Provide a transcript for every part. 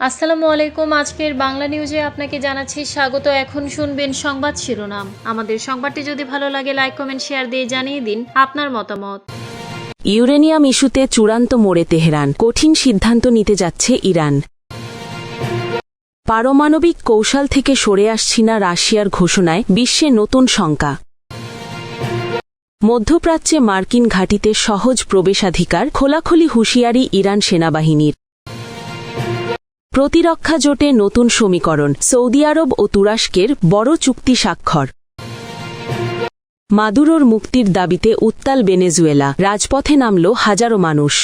আসসালামু আলাইকুম। আজকের বাংলা নিউজে আপনাকে জানাচ্ছি স্বাগত। এখন শুনবেন সংবাদ শিরোনাম। আমাদের সংবাদটি যদি ভালো লাগে লাইক কমেন্ট শেয়ার দিয়ে জানিয়ে দিন আপনার মতামত। ইউরেনিয়াম ইস্যুতে চূড়ান্ত মোড়ে তেহরান, কঠিন সিদ্ধান্ত নিতে যাচ্ছে ইরান। পারমাণবিক কৌশল থেকে সরে আসছি না রাশিয়ার ঘোষণায় বিশ্বে নতুন শঙ্কা। মধ্যপ্রাচ্যে মার্কিন ঘাঁটিতে সহজ প্রবেশাধিকার, খোলাখুলি হুঁশিয়ারি ইরান সেনাবাহিনীর। প্রতিরক্ষা জোটে নতুন সমীকরণ, সৌদি আরব ও তুরস্কের বড় চুক্তি স্বাক্ষর। মাদুরোর মুক্তির দাবিতে উত্তাল ভেনেজুয়েলা, রাজপথে নামল হাজারো মানুষ।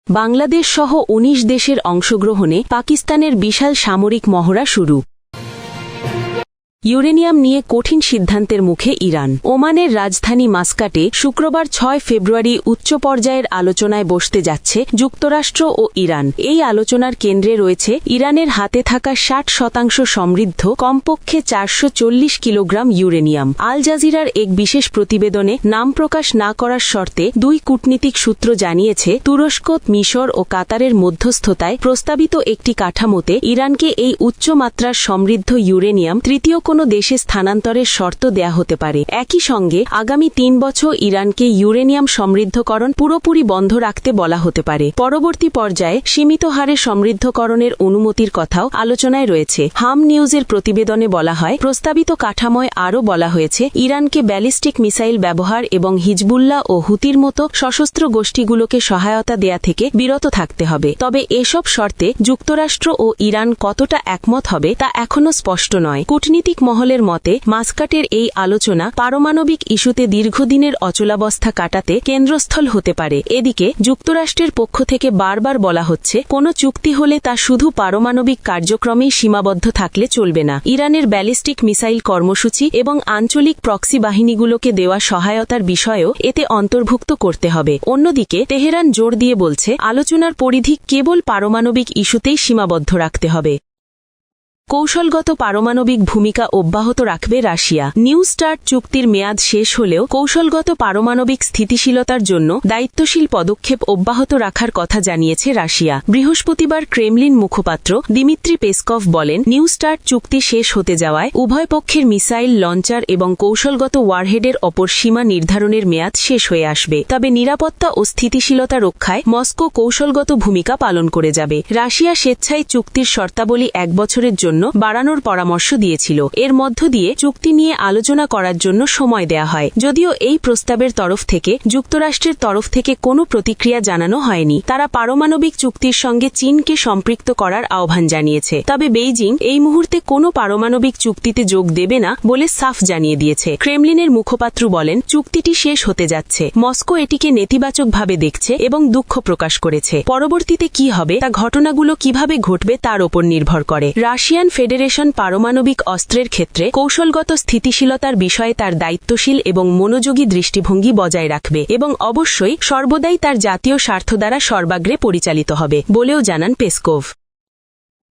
বাংলাদেশ সহ ১৯ দেশের অংশগ্রহণে পাকিস্তানের বিশাল সামরিক মহড়া শুরু। ইউরেনিয়াম নিয়ে কঠিন সিদ্ধান্তের মুখে ইরান। ওমানের রাজধানী মাস্কাটে শুক্রবার ৬ ফেব্রুয়ারি উচ্চ পর্যায়ের আলোচনায় বসতে যাচ্ছে যুক্তরাষ্ট্র ও ইরান। এই আলোচনার কেন্দ্রে রয়েছে ইরানের হাতে থাকা ৬০% সমৃদ্ধ কমপক্ষে ৪৪০ কিলোগ্রাম ইউরেনিয়াম। আল জাজিরার এক বিশেষ প্রতিবেদনে নাম প্রকাশ না করার শর্তে দুই কূটনীতিক সূত্র জানিয়েছে, তুরস্ক, মিশর ও কাতারের মধ্যস্থতায় প্রস্তাবিত একটি কাঠামোতে ইরানকে এই উচ্চমাত্রার সমৃদ্ধ ইউরেনিয়াম তৃতীয় কোনো দেশে স্থানান্তরের শর্ত দেয়া হতে পারে। একই সঙ্গে আগামী ৩ বছর ইরানকে ইউরেনিয়াম সমৃদ্ধকরণ পুরোপুরি বন্ধ রাখতে বলা হতে পারে। পরবর্তী পর্যায়ে সীমিত হারে সমৃদ্ধকরণের অনুমতির কথাও আলোচনায় রয়েছে। হাম নিউজের প্রতিবেদনে বলা হয়, প্রস্তাবিত কাঠামোয় আরও বলা হয়েছে ইরানকে ব্যালিস্টিক মিসাইল ব্যবহার এবং হিজবুল্লাহ ও হুতির মতো সশস্ত্র গোষ্ঠীগুলোকে সহায়তা দেয়া থেকে বিরত থাকতে হবে। তবে এসব শর্তে যুক্তরাষ্ট্র ও ইরান কতটা একমত হবে তা এখনও স্পষ্ট নয়। কূটনীতিক মহলের মতে মাস্কাটের এই আলোচনা পারমাণবিক ইস্যুতে দীর্ঘদিনের অচলাবস্থা কাটাতে কেন্দ্রস্থল হতে পারে। এদিকে যুক্তরাষ্ট্রের পক্ষ থেকে বারবার বলা হচ্ছে, কোনো চুক্তি হলে তা শুধু পারমাণবিক কার্যক্রমেই সীমাবদ্ধ থাকলে চলবে না। ইরানের ব্যালিস্টিক মিসাইল কর্মসূচি এবং আঞ্চলিক প্রক্সি বাহিনীগুলোকে দেওয়া সহায়তার বিষয়েও এতে অন্তর্ভুক্ত করতে হবে। অন্যদিকে তেহরান জোর দিয়ে বলছে, আলোচনার পরিধি কেবল পারমাণবিক ইস্যুতেই সীমাবদ্ধ রাখতে হবে। কৌশলগত পারমাণবিক ভূমিকা অব্যাহত রাখবে রাশিয়া। নিউ স্টার্ট চুক্তির মেয়াদ শেষ হলেও কৌশলগত পারমাণবিক স্থিতিশীলতার জন্য দায়িত্বশীল পদক্ষেপ অব্যাহত রাখার কথা জানিয়েছে রাশিয়া। বৃহস্পতিবার ক্রেমলিন মুখপাত্র দিমিত্রি পেসকভ বলেন, নিউ স্টার্ট চুক্তি শেষ হতে যাওয়ায় উভয় পক্ষের মিসাইল লঞ্চার এবং কৌশলগত ওয়ারহেডের অপর সীমা নির্ধারণের মেয়াদ শেষ হয়ে আসবে। তবে নিরাপত্তা ও স্থিতিশীলতা রক্ষায় মস্কো কৌশলগত ভূমিকা পালন করে যাবে। রাশিয়া স্বেচ্ছায় চুক্তির শর্তাবলী ১ বছরের জন্য বাড়ানোর পরামর্শ দিয়েছিল। এর মধ্য দিয়ে চুক্তি নিয়ে আলোচনা করার জন্য সময় দেয়া হয়। যদিও এই প্রস্তাবের তরফ থেকে যুক্তরাষ্ট্রের তরফ থেকে কোনো প্রতিক্রিয়া জানানো হয়নি। তারা পারমাণবিক চুক্তির সঙ্গে চীনকে সম্পৃক্ত করার আহ্বান জানিয়েছে। তবে বেইজিং এই মুহূর্তে কোনো পারমাণবিক চুক্তিতে যোগ দেবে না বলে সাফ জানিয়ে দিয়েছে। ক্রেমলিনের মুখপাত্র বলেন, চুক্তিটি শেষ হতে যাচ্ছে। মস্কো এটিকে নেতিবাচকভাবে দেখছে এবং দুঃখ প্রকাশ করেছে। পরবর্তীতে কি হবে তা ঘটনাগুলো কিভাবে ঘটবে তার ওপর নির্ভর করে। রাশিয়ান ফেডারেশন পারমাণবিক অস্ত্রের ক্ষেত্রে কৌশলগত স্থিতিশীলতার বিষয়ে তার দায়িত্বশীল এবং মনোযোগী দৃষ্টিভঙ্গি বজায় রাখবে এবং অবশ্যই সর্বদাই তার জাতীয় স্বার্থ দ্বারা সর্বাগ্রে পরিচালিত হবে বলেও জানান পেসকভ।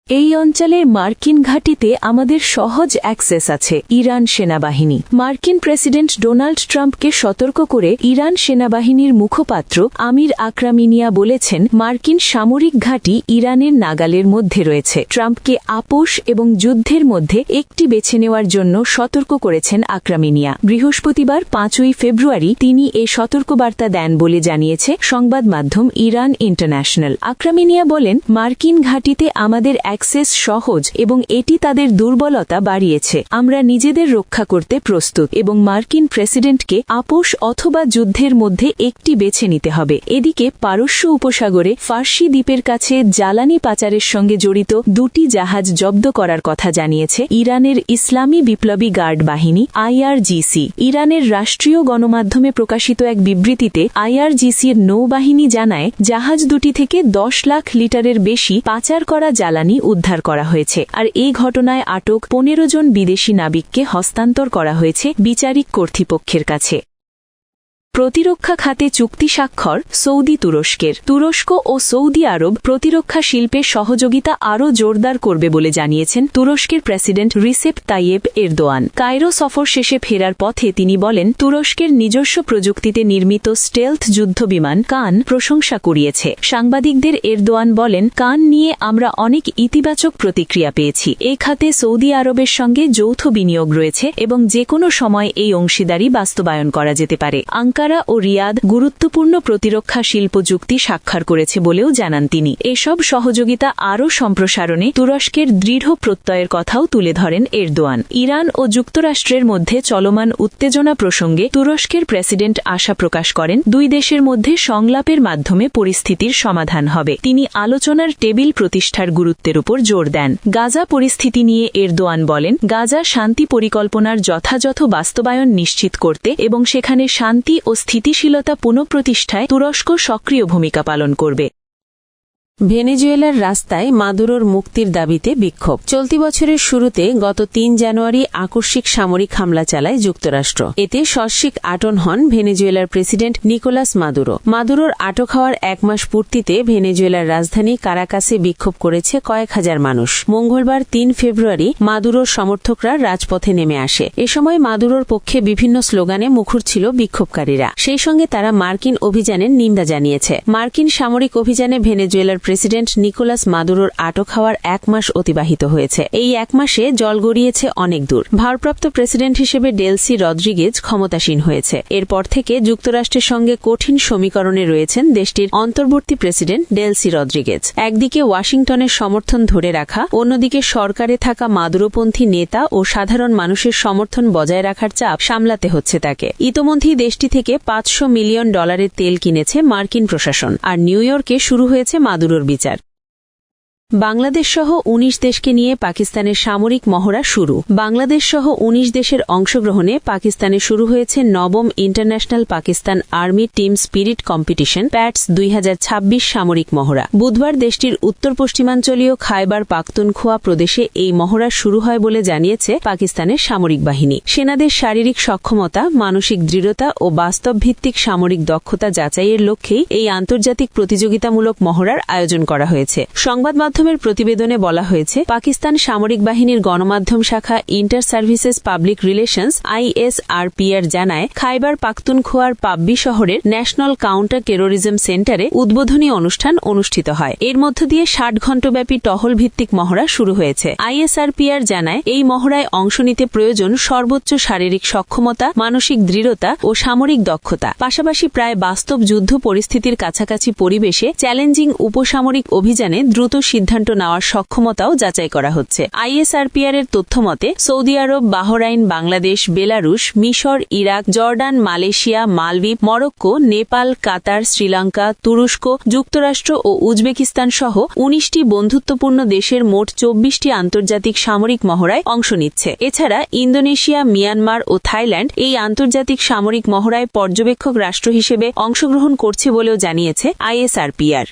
এই অঞ্চলের মার্কিন ঘাঁটিতে আমাদের সহজ অ্যাক্সেস আছে। ইরান সেনাবাহিনী। মার্কিন প্রেসিডেন্ট ডোনাল্ড ট্রাম্পকে সতর্ক করে ইরান সেনাবাহিনীর মুখপাত্র আমির আকরামিনিয়া বলেছেন, মার্কিন সামরিক ঘাঁটি ইরানের নাগালের মধ্যে রয়েছে। ট্রাম্পকে আপোষ এবং যুদ্ধের মধ্যে একটি বেছে নেওয়ার জন্য সতর্ক করেছেন আকরামিনিয়া। বৃহস্পতিবার ৫ই ফেব্রুয়ারি তিনি এ সতর্কবার্তা দেন বলে জানিয়েছে সংবাদ মাধ্যম ইরান ইন্টারন্যাশনাল। আকরামিনিয়া বলেন, মার্কিন ঘাঁটিতে আমাদের অ্যাক্সেস সহজ এবং এটি তাদের দুর্বলতা বাড়িয়েছে। আমরা নিজেদের রক্ষা করতে প্রস্তুত এবং মার্কিন প্রেসিডেন্টকে আপোষ অথবা যুদ্ধের মধ্যে একটি বেছে নিতে হবে। এদিকে পারস্য উপসাগরে ফার্সি দ্বীপের কাছে জ্বালানি পাচারের সঙ্গে জড়িত ২টি জাহাজ জব্দ করার কথা জানিয়েছে ইরানের ইসলামী বিপ্লবী গার্ড বাহিনী আইআরজিসি। ইরানের রাষ্ট্রীয় গণমাধ্যমে প্রকাশিত এক বিবৃতিতে আইআরজিসির নৌবাহিনী জানায়, জাহাজ দুটি থেকে ১০ লাখ লিটারের বেশি পাচার করা জ্বালানি উদ্ধার করা হয়েছে। আর এই ঘটনায় আটক ১৫ জন বিদেশি নাবিককে হস্তান্তর করা হয়েছে বিচারিক কর্তৃপক্ষের কাছে। প্রতিরক্ষা খাতে চুক্তি স্বাক্ষর সৌদি তুরস্কের। তুরস্ক ও সৌদি আরব প্রতিরক্ষা শিল্পে সহযোগিতা আরও জোরদার করবে বলে জানিয়েছেন তুরস্কের president Recep Tayyip Erdogan. Cairo সফর শেষে ফেরার পথে তিনি বলেন, তুরস্কের নিজস্ব প্রযুক্তিতে নির্মিত স্টেলথ যুদ্ধবিমান কান প্রশংসা কুড়িয়েছে। সাংবাদিকদের এরদোয়ান বলেন, কান নিয়ে আমরা অনেক ইতিবাচক প্রতিক্রিয়া পেয়েছি। এই খাতে সৌদি আরবের সঙ্গে যৌথ বিনিয়োগ রয়েছে এবং যে কোনো সময় এই অংশীদারি বাস্তবায়ন করা যেতে পারে। আঙ্কারা ও রিয়াদ গুরুত্বপূর্ণ প্রতিরক্ষা শিল্প চুক্তি স্বাক্ষর করেছে বলেও জানান তিনি। এসব সহযোগিতা আরও সম্প্রসারণে তুরস্কের দৃঢ় প্রত্যয়ের কথাও তুলে ধরেন এরদোয়ান। ইরান ও যুক্তরাষ্ট্রের মধ্যে চলমান উত্তেজনা প্রসঙ্গে তুরস্কের প্রেসিডেন্ট আশা প্রকাশ করেন, দুই দেশের মধ্যে সংলাপের মাধ্যমে পরিস্থিতির সমাধান হবে। তিনি আলোচনার টেবিল প্রতিষ্ঠার গুরুত্বের উপর জোর দেন। গাজা পরিস্থিতি নিয়ে এরদোয়ান বলেন, গাজা শান্তি পরিকল্পনার যথাযথ বাস্তবায়ন নিশ্চিত করতে এবং সেখানে শান্তি ও স্থিতিশীলতা পুনঃপ্রতিষ্ঠায় তুরস্ক সক্রিয় ভূমিকা পালন করবে। ভেনেজুয়েলার রাস্তায় মাদুরোর মুক্তির দাবিতে বিক্ষোভ। চলতি বছরের শুরুতে গত ৩ জানুয়ারি আকস্মিক সামরিক হামলা চালায় যুক্তরাষ্ট্র। এতে সস্ত্রীক আটক হন ভেনেজুয়েলার প্রেসিডেন্ট নিকোলাস মাদুরো। মাদুরোর আটক হওয়ার ১ মাস পূর্তিতে ভেনেজুয়েলার রাজধানী কারাকাসে বিক্ষোভ করেছে কয়েক হাজার মানুষ। মঙ্গলবার ৩ ফেব্রুয়ারি মাদুরোর সমর্থকরা রাজপথে নেমে আসে। এ সময় মাদুরোর পক্ষে বিভিন্ন স্লোগানে মুখর ছিল বিক্ষোভকারীরা। সেই সঙ্গে তারা মার্কিন অভিযানের নিন্দা জানিয়েছে। মার্কিন সামরিক অভিযানে ভেনেজুয়েলার প্রেসিডেন্ট নিকোলাস মাদুরোর আটক হওয়ার ১ মাস অতিবাহিত হয়েছে। এই ১ মাসে জল গড়িয়েছে অনেক দূর। ভারপ্রাপ্ত প্রেসিডেন্ট হিসেবে ডেলসি রদ্রিগেজ ক্ষমতাসীন হয়েছে। এরপর থেকে যুক্তরাষ্ট্রের সঙ্গে কঠিন সমীকরণে রয়েছেন দেশটির অন্তর্বর্তী প্রেসিডেন্ট ডেলসি রদ্রিগেজ। একদিকে ওয়াশিংটনের সমর্থন ধরে রাখা, অন্যদিকে সরকারে থাকা মাদুরোপন্থী নেতা ও সাধারণ মানুষের সমর্থন বজায় রাখার চাপ সামলাতে হচ্ছে তাকে। ইতোমধ্যেই দেশটি থেকে $৫০০ মিলিয়ন তেল কিনেছে মার্কিন প্রশাসন। আর নিউ ইয়র্কে শুরু হয়েছে মাদুরোর বিচার। বাংলাদেশ সহ ১৯ দেশকে নিয়ে পাকিস্তানের সামরিক মহড়া শুরু। বাংলাদেশ সহ ১৯ দেশের অংশগ্রহণে পাকিস্তানে শুরু হয়েছে নবম international Pakistan army team spirit competition pants ২০২৬ সামরিক মহড়া। বুধবার দেশটির উত্তর পশ্চিমাঞ্চলীয় খায়বার পাখতুনখোয়া প্রদেশে এই মহড়া শুরু হয় বলে জানিয়েছে পাকিস্তানের সামরিক বাহিনী। সেনাদের শারীরিক সক্ষমতা, মানসিক দৃঢ়তা ও বাস্তবভিত্তিক সামরিক দক্ষতা যাচাইয়ের লক্ষ্যেই এই আন্তর্জাতিক প্রতিযোগিতামূলক মহড়ার আয়োজন করা হয়েছে। সংবাদ মাধ্যমের প্রতিবেদনে বলা হয়েছে, পাকিস্তান সামরিক বাহিনীর গণমাধ্যম শাখা inter services public relations ISRPR জানায়, খায়বার পাখতুনখোয়ার পাব্বি শহরের ন্যাশনাল কাউন্টার টেরোরিজম সেন্টারে উদ্বোধনী অনুষ্ঠান অনুষ্ঠিত হয়। এর মধ্য দিয়ে ৬০ ঘণ্টাব্যাপী টহল ভিত্তিক মহড়া শুরু হয়েছে। ISRPR জানায়, এই মহড়ায় অংশ নিতে প্রয়োজন সর্বোচ্চ শারীরিক সক্ষমতা, মানসিক দৃঢ়তা ও সামরিক দক্ষতা। পাশাপাশি প্রায় বাস্তব যুদ্ধ পরিস্থিতির কাছাকাছি পরিবেশে চ্যালেঞ্জিং উপসামরিক অভিযানে দ্রুত সিদ্ধান্ত নেওয়ার সক্ষমতাও যাচাই করা হচ্ছে। ISRPR এর তথ্যমতে সৌদি আরব, বাহরাইন, বাংলাদেশ, বেলারুশ, মিশর, ইরাক, জর্ডান, মালয়েশিয়া, মালদ্বীপ, মরক্কো, নেপাল, কাতার, শ্রীলঙ্কা, তুরস্ক, যুক্তরাষ্ট্র ও উজবেকিস্তান সহ ১৯টি বন্ধুত্বপূর্ণ দেশের মোট ২৪টি আন্তর্জাতিক সামরিক মহড়ায় অংশ নিচ্ছে। এছাড়া ইন্দোনেশিয়া, মিয়ানমার ও থাইল্যান্ড এই আন্তর্জাতিক সামরিক মহড়ায় পর্যবেক্ষক রাষ্ট্র হিসেবে অংশগ্রহণ করছে বলেও জানিয়েছে ISRPR।